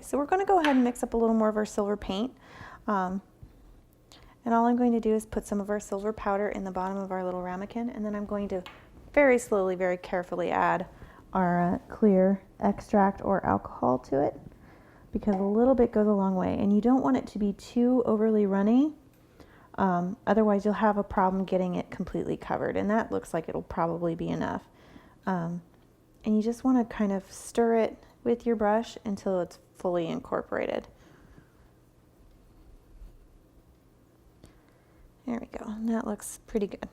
so we're going to go ahead and mix up a little more of our silver paint. And all I'm going to do is put some of our silver powder in the bottom of our little ramekin, and then I'm going to very slowly, very carefully add our clear extract or alcohol to it, because a little bit goes a long way, and you don't want it to be too overly runny. Otherwise you'll have a problem getting it completely covered, and that looks like it'll probably be enough. And you just want to kind of stir it with your brush until it's fully incorporated. There we go, and that looks pretty good.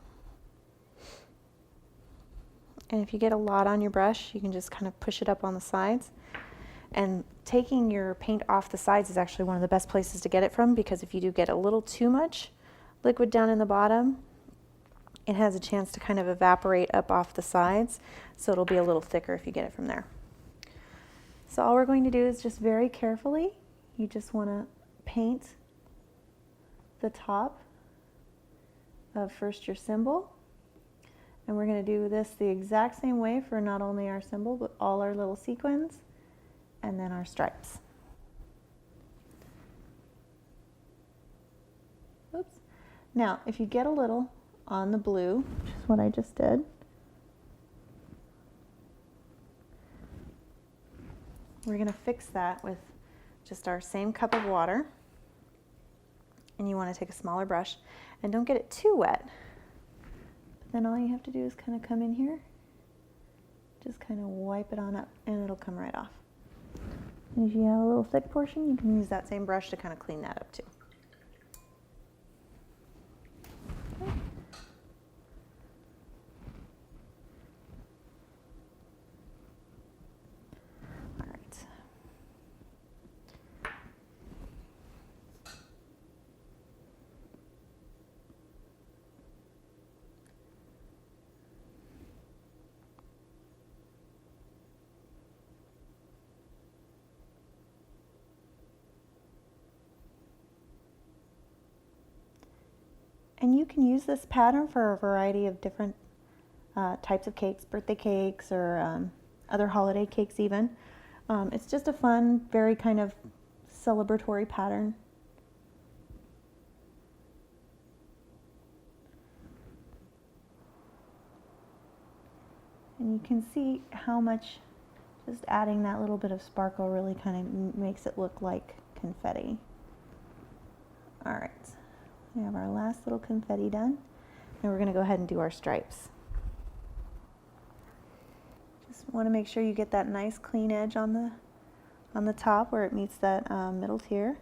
And if you get a lot on your brush, you can just kind of push it up on the sides. And taking your paint off the sides is actually one of the best places to get it from, because if you do get a little too much liquid down in the bottom, it has a chance to kind of evaporate up off the sides, so it'll be a little thicker if you get it from there. So all we're going to do is just very carefully, you just want to paint the top of first your symbol, and we're going to do this the exact same way for not only our symbol but all our little sequins and then our stripes. Oops. Now if you get a little on the blue, which is what I just did, we're going to fix that with just our same cup of water. And you want to take a smaller brush, and don't get it too wet. But then all you have to do is kind of come in here, just kind of wipe it on up, and it'll come right off. And if you have a little thick portion, you can use that same brush to kind of clean that up too. Okay. All right. And you can use this pattern for a variety of different types of cakes, birthday cakes or other holiday cakes even. It's just a fun, very kind of celebratory pattern. And you can see how much just adding that little bit of sparkle really kind of makes it look like confetti. All right. We have our last little confetti done, and we're going to go ahead and do our stripes. Just want to make sure you get that nice clean edge on the top where it meets that middle tier.